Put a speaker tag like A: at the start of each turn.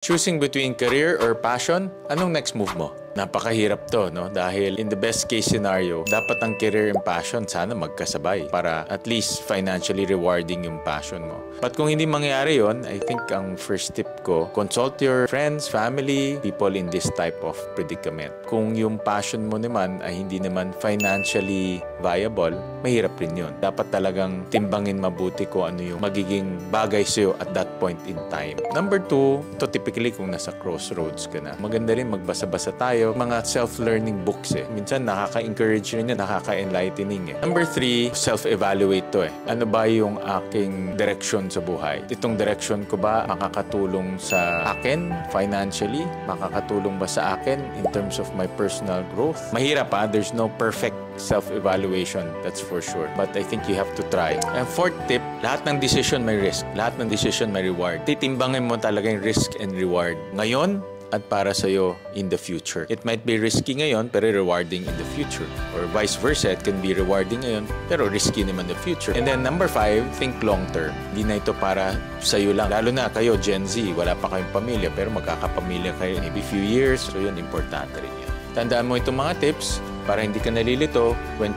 A: Choosing between career or passion, anong next move mo? Napakahirap to, no? Dahil in the best case scenario, dapat ang career and passion sana magkasabay para at least financially rewarding yung passion mo. But kung hindi mangyari yon, I think ang first tip ko, consult your friends, family, people in this type of predicament. Kung yung passion mo naman ay hindi naman financially viable, mahirap rin yun. Dapat talagang timbangin mabuti kung ano yung magiging bagay sa'yo at that point in time. Number 2, ito typically kung nasa crossroads ka na. Maganda rin magbasa-basa tayo, mga self-learning books eh. Minsan nakaka-encourage rin yan, nakaka-enlightening eh. Number 3, self-evaluate to eh. Ano ba yung aking direction sa buhay? Itong direction ko ba makakatulong sa akin financially? Makakatulong ba sa akin in terms of my personal growth? Mahirap ha, there's no perfect self-evaluation, that's for sure. But I think you have to try. And fourth tip, lahat ng decision may risk. Lahat ng decision may reward. Titimbangin mo talaga yung risk and reward ngayon at para sa'yo in the future. It might be risky ngayon, pero rewarding in the future. Or vice versa, it can be rewarding ngayon, pero risky naman in the future. And then number 5, think long term. Hindi na ito para sa'yo lang. Lalo na kayo, Gen Z, wala pa kayong pamilya, pero magkakapamilya kayo in maybe few years. So yun, importante rin yan. Tandaan mo itong mga tips para hindi ka nalilito when